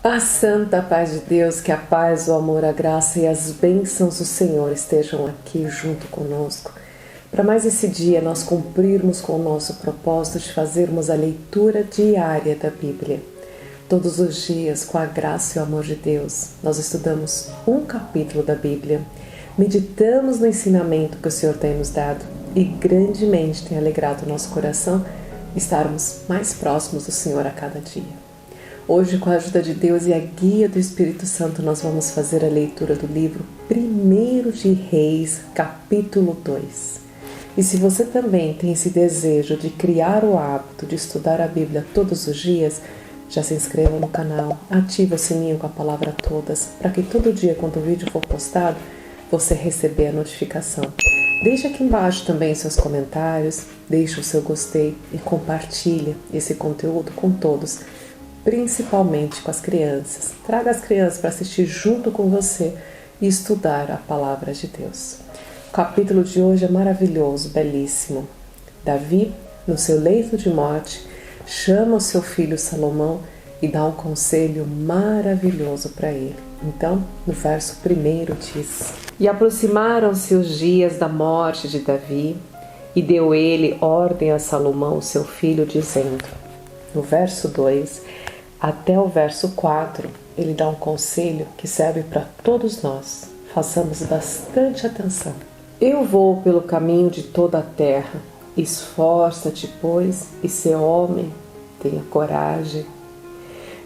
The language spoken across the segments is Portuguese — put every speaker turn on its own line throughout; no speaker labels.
A santa paz de Deus, que a paz, o amor, a graça e as bênçãos do Senhor estejam aqui junto conosco. Para mais esse dia nós cumprirmos com o nosso propósito de fazermos a leitura diária da Bíblia. Todos os dias, com a graça e o amor de Deus, nós estudamos um capítulo da Bíblia, meditamos no ensinamento que o Senhor tem nos dado e grandemente tem alegrado o nosso coração estarmos mais próximos do Senhor a cada dia. Hoje, com a ajuda de Deus e a guia do Espírito Santo, nós vamos fazer a leitura do livro 1 de Reis, capítulo 2. E se você também tem esse desejo de criar o hábito de estudar a Bíblia todos os dias, já se inscreva no canal, ative o sininho com a palavra todas, para que todo dia, quando o vídeo for postado, você receber a notificação. Deixe aqui embaixo também seus comentários, deixe o seu gostei e compartilhe esse conteúdo com todos, principalmente com as crianças. Traga as crianças para assistir junto com você e estudar a palavra de Deus. O capítulo de hoje é maravilhoso, belíssimo. Davi, no seu leito de morte, chama o seu filho Salomão e dá um conselho maravilhoso para ele. Então, no verso 1 diz: E aproximaram-se os dias da morte de Davi, e deu ele ordem a Salomão, seu filho, dizendo, no verso 2 até o verso 4, ele dá um conselho que serve para todos nós. Façamos bastante atenção. Eu vou pelo caminho de toda a terra. Esforça-te, pois, e sê homem, tenha coragem.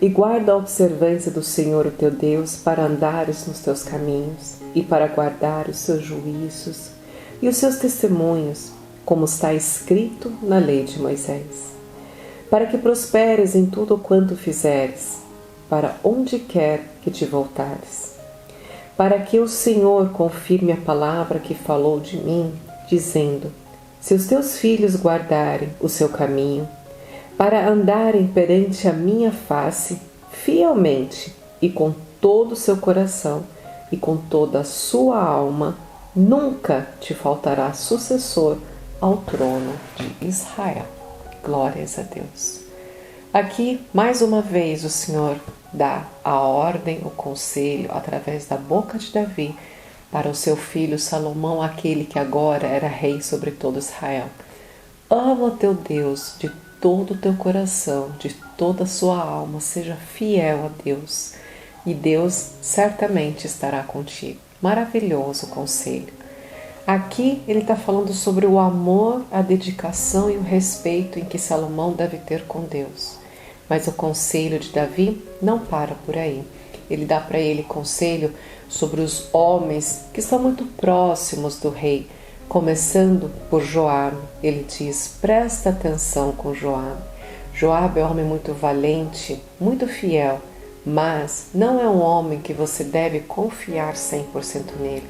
E guarda a observância do Senhor, o teu Deus, para andares nos teus caminhos e para guardar os seus juízos e os seus testemunhos, como está escrito na lei de Moisés. Para que prosperes em tudo quanto fizeres, para onde quer que te voltares. Para que o Senhor confirme a palavra que falou de mim, dizendo, se os teus filhos guardarem o seu caminho, para andarem perante a minha face, fielmente e com todo o seu coração e com toda a sua alma, nunca te faltará sucessor ao trono de Israel. Glórias a Deus. Aqui, mais uma vez, o Senhor dá a ordem, o conselho, através da boca de Davi, para o seu filho Salomão, aquele que agora era rei sobre todo Israel. Ama o teu Deus de todo o teu coração, de toda a sua alma, seja fiel a Deus, e Deus certamente estará contigo. Maravilhoso conselho. Aqui ele está falando sobre o amor, a dedicação e o respeito em que Salomão deve ter com Deus. Mas o conselho de Davi não para por aí. Ele dá para ele conselho sobre os homens que estão muito próximos do rei, começando por Joabe. Ele diz, presta atenção com Joabe. Joabe é um homem muito valente, muito fiel, mas não é um homem que você deve confiar 100% nele,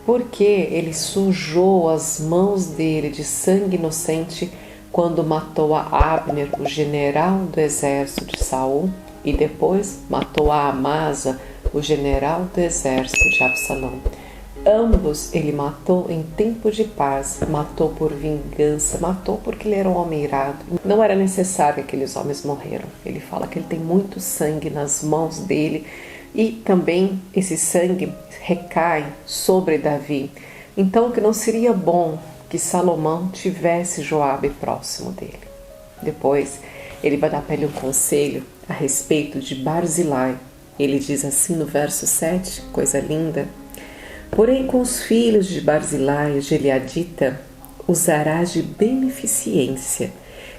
porque ele sujou as mãos dele de sangue inocente quando matou a Abner, o general do exército de Saul, e depois matou a Amasa, o general do exército de Absalão. Ambos ele matou em tempo de paz, matou por vingança, matou porque ele era um homem irado. Não era necessário que aqueles homens morreram. Ele fala que ele tem muito sangue nas mãos dele e também esse sangue recai sobre Davi. Então que não seria bom que Salomão tivesse Joabe próximo dele. Depois ele vai dar para ele um conselho a respeito de Barzilai. Ele diz assim no verso 7, coisa linda: porém com os filhos de Barzilai, Gileadita, usarás de beneficência,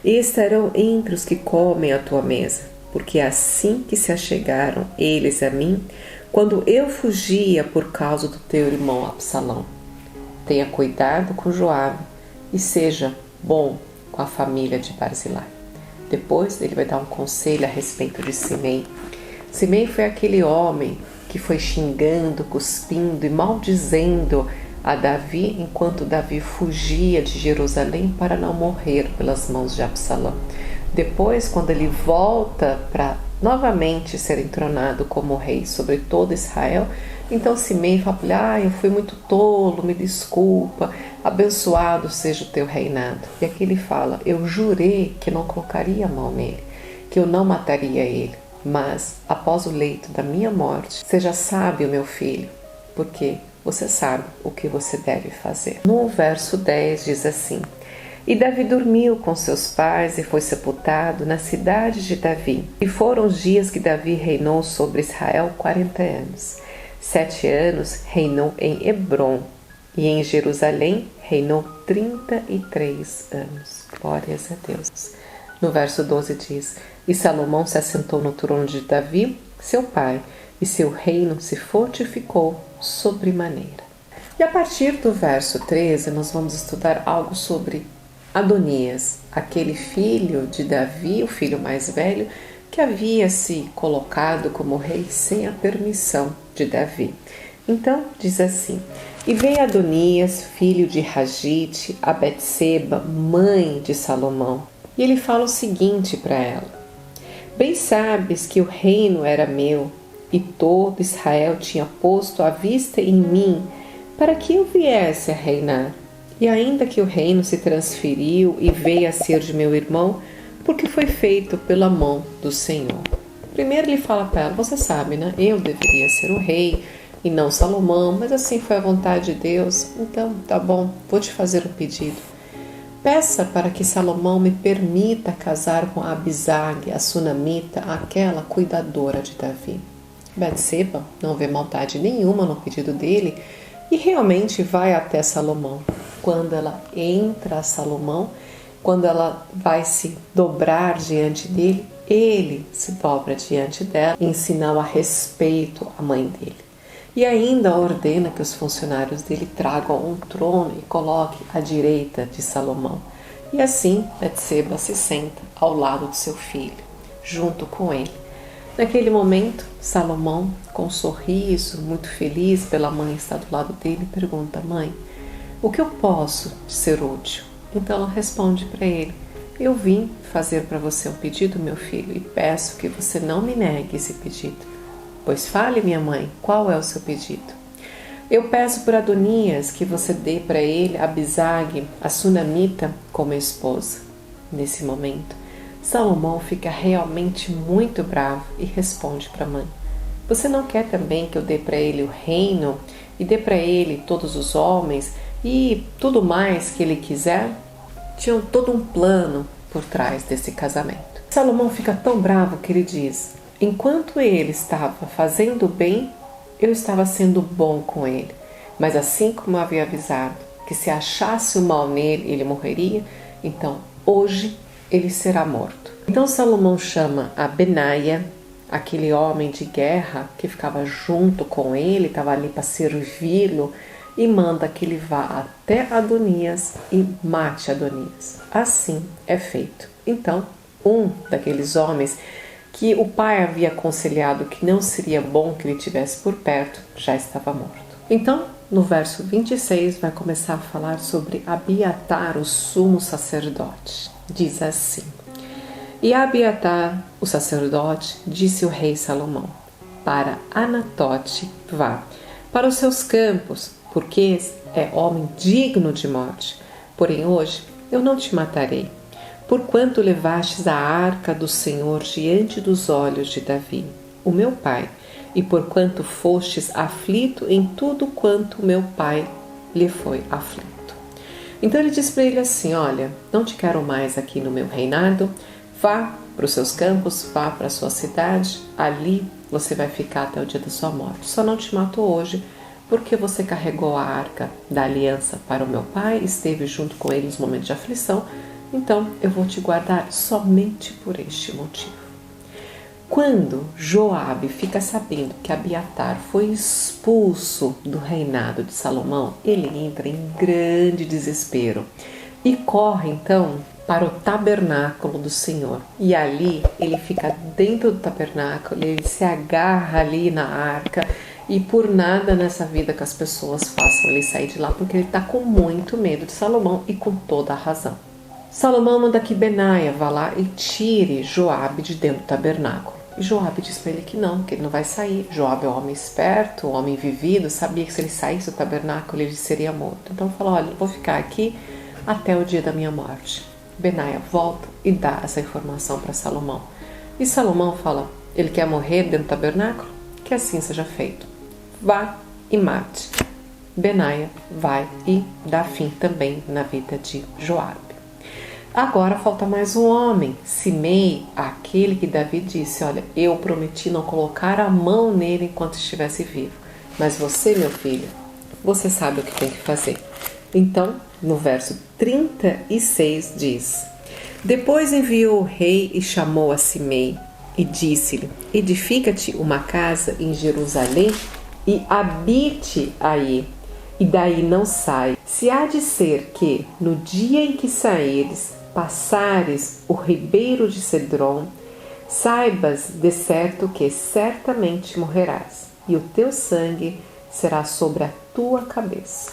e estarão entre os que comem a tua mesa, porque assim que se achegaram eles a mim, quando eu fugia por causa do teu irmão Absalão. Tenha cuidado com Joabe e seja bom com a família de Barzilai. Depois ele vai dar um conselho a respeito de Simei. Simei foi aquele homem que foi xingando, cuspindo e maldizendo a Davi enquanto Davi fugia de Jerusalém para não morrer pelas mãos de Absalão. Depois, quando ele volta para novamente ser entronado como rei sobre todo Israel, então Simei fala, eu fui muito tolo, me desculpa, abençoado seja o teu reinado. E aqui ele fala, eu jurei que não colocaria a mão nele, que eu não mataria ele, Mas, após o leito da minha morte, seja sábio, meu filho, porque você sabe o que você deve fazer. No verso 10 diz assim: E Davi dormiu com seus pais e foi sepultado na cidade de Davi. E foram os dias que Davi reinou sobre Israel 40 anos. 7 anos reinou em Hebrom, e em Jerusalém reinou 33 anos. Glórias a Deus. No verso 12 diz: E Salomão se assentou no trono de Davi, seu pai, e seu reino se fortificou sobremaneira. E a partir do verso 13, nós vamos estudar algo sobre Adonias, aquele filho de Davi, o filho mais velho, que havia se colocado como rei sem a permissão de Davi. Então, diz assim: E veio Adonias, filho de Ragite, a Betseba, mãe de Salomão. E ele fala o seguinte para ela: Bem sabes que o reino era meu, e todo Israel tinha posto a vista em mim, para que eu viesse a reinar. E ainda que o reino se transferiu e veio a ser de meu irmão, porque foi feito pela mão do Senhor. Primeiro ele fala para ela: Você sabe, né? Eu deveria ser o rei e não Salomão, mas assim foi a vontade de Deus. Então, tá bom, vou te fazer um pedido. Peça para que Salomão me permita casar com Abisag, a sunamita, aquela cuidadora de Davi. Betseba não vê maldade nenhuma no pedido dele e realmente vai até Salomão. Quando ela entra a Salomão, quando ela vai se dobrar diante dele, ele se dobra diante dela em sinal a respeito à mãe dele. E ainda ordena que os funcionários dele tragam um trono e coloquem à direita de Salomão. E assim Betseba se senta ao lado de seu filho, junto com ele. Naquele momento, Salomão, com um sorriso, muito feliz pela mãe estar do lado dele, pergunta: Mãe, o que eu posso ser útil? Então ela responde para ele: Eu vim fazer para você um pedido, meu filho, e peço que você não me negue esse pedido. Pois fale, minha mãe, qual é o seu pedido? Eu peço por Adonias que você dê para ele Abisag, a sunamita, como esposa. Nesse momento, Salomão fica realmente muito bravo e responde para a mãe: Você não quer também que eu dê para ele o reino e dê para ele todos os homens e tudo mais que ele quiser? Tinha todo um plano por trás desse casamento. Salomão fica tão bravo que ele diz: Enquanto ele estava fazendo bem, eu estava sendo bom com ele. Mas assim como eu havia avisado que se achasse o mal nele, ele morreria, então hoje ele será morto. Então Salomão chama a Benaia, aquele homem de guerra que ficava junto com ele, estava ali para servi-lo, e manda que ele vá até Adonias e mate Adonias. Assim é feito. Então, um daqueles homens que o pai havia aconselhado que não seria bom que ele tivesse por perto, já estava morto. Então, no verso 26, vai começar a falar sobre Abiatar, o sumo sacerdote. Diz assim: E Abiatar, o sacerdote, disse o rei Salomão: Para Anatote vá, para os seus campos, porque é homem digno de morte. Porém hoje eu não te matarei, porquanto levastes a arca do Senhor diante dos olhos de Davi, o meu pai, e porquanto fostes aflito em tudo quanto meu pai lhe foi aflito. Então ele diz para ele assim: Olha, não te quero mais aqui no meu reinado, vá para os seus campos, vá para a sua cidade, ali você vai ficar até o dia da sua morte. Só não te mato hoje, porque você carregou a arca da aliança para o meu pai, esteve junto com ele nos momentos de aflição, então eu vou te guardar somente por este motivo. Quando Joabe fica sabendo que Abiatar foi expulso do reinado de Salomão, ele entra em grande desespero e corre então para o tabernáculo do Senhor. E ali ele fica dentro do tabernáculo, ele se agarra ali na arca, e por nada nessa vida que as pessoas façam ele sair de lá, porque ele está com muito medo de Salomão, e com toda a razão. Salomão manda que Benaia vá lá e tire Joabe de dentro do tabernáculo. E Joabe diz para ele que ele não vai sair. Joabe é um homem esperto, um homem vivido, sabia que se ele saísse do tabernáculo ele seria morto. Então falou: Olha, eu vou ficar aqui até o dia da minha morte. Benaia volta e dá essa informação para Salomão. E Salomão fala: Ele quer morrer dentro do tabernáculo? Que assim seja feito. Vá e mate. Benaia vai e dá fim também na vida de Joabe. Agora falta mais um homem, Simei, aquele que Davi disse, olha, eu prometi não colocar a mão nele enquanto estivesse vivo, mas você, meu filho, você sabe o que tem que fazer. Então, no verso 36 diz, depois enviou o rei e chamou a Simei e disse-lhe, edifica-te uma casa em Jerusalém e habite aí, e daí não sai. Se há de ser que, no dia em que saíres, passares o ribeiro de Cedron, saibas de certo que certamente morrerás, e o teu sangue será sobre a tua cabeça.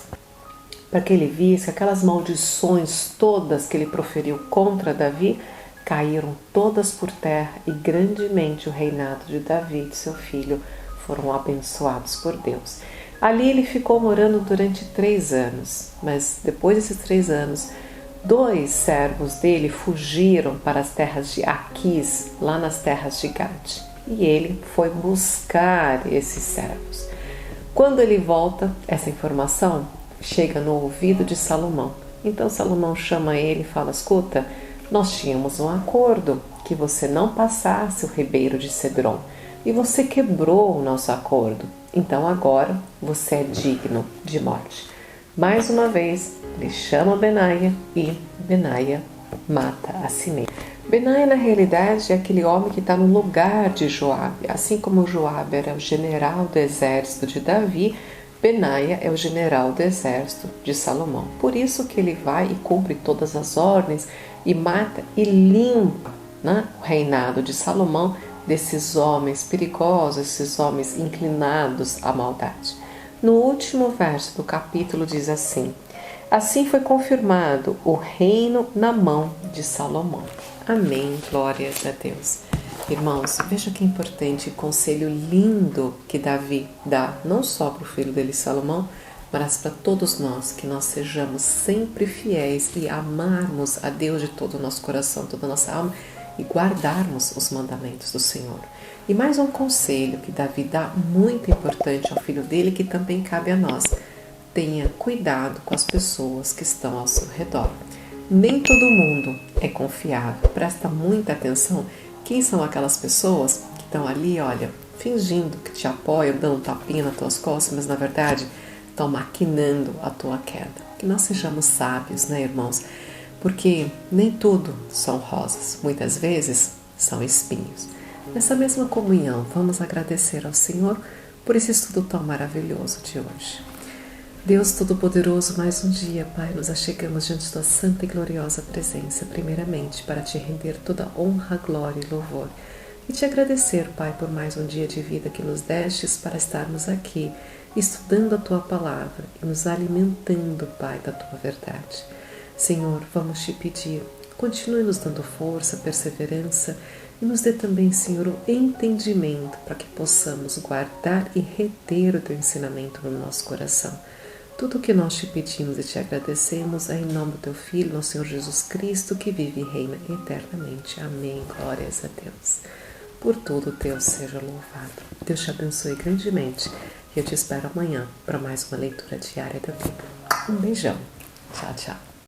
Para que ele visse que aquelas maldições todas que ele proferiu contra Davi, caíram todas por terra e grandemente o reinado de Davi e de seu filho foram abençoados por Deus. Ali ele ficou morando durante 3 anos, mas depois desses 3 anos, 2 servos dele fugiram para as terras de Aquis, lá nas terras de Gade, e ele foi buscar esses servos. Quando ele volta, essa informação chega no ouvido de Salomão. Então Salomão chama ele e fala, escuta, nós tínhamos um acordo que você não passasse o ribeiro de Cedron, e você quebrou o nosso acordo. Então agora você é digno de morte. Mais uma vez, ele chama Benaia e Benaia mata a Simei. Benaia, na realidade, é aquele homem que está no lugar de Joabe. Assim como Joabe era o general do exército de Davi, Benaia é o general do exército de Salomão. Por isso que ele vai e cumpre todas as ordens e mata e limpa, né, o reinado de Salomão desses homens perigosos, esses homens inclinados à maldade. No último verso do capítulo diz assim, assim foi confirmado o reino na mão de Salomão. Amém, glórias a Deus. Irmãos, veja que importante, conselho lindo que Davi dá, não só para o filho dele Salomão, mas para todos nós, que nós sejamos sempre fiéis e amarmos a Deus de todo o nosso coração, toda a nossa alma, e guardarmos os mandamentos do Senhor. E mais um conselho que Davi dá muito importante ao filho dele, que também cabe a nós. Tenha cuidado com as pessoas que estão ao seu redor. Nem todo mundo é confiável. Presta muita atenção. Quem são aquelas pessoas que estão ali, olha, fingindo que te apoiam, dando um tapinha nas tuas costas, mas na verdade estão maquinando a tua queda. Que nós sejamos sábios, né, irmãos? Porque nem tudo são rosas, muitas vezes são espinhos. Nessa mesma comunhão, vamos agradecer ao Senhor por esse estudo tão maravilhoso de hoje. Deus Todo-Poderoso, mais um dia, Pai, nos achegamos diante da santa e gloriosa presença, primeiramente para te render toda honra, glória e louvor. E te agradecer, Pai, por mais um dia de vida que nos destes para estarmos aqui, estudando a Tua Palavra e nos alimentando, Pai, da Tua verdade. Senhor, vamos te pedir, continue nos dando força, perseverança e nos dê também, Senhor, o entendimento para que possamos guardar e reter o Teu ensinamento no nosso coração. Tudo o que nós te pedimos e te agradecemos é em nome do Teu Filho, nosso Senhor Jesus Cristo, que vive e reina eternamente. Amém. Glórias a Deus. Por tudo, Deus seja louvado. Deus te abençoe grandemente e eu te espero amanhã para mais uma leitura diária da Bíblia. Um beijão. Tchau, tchau.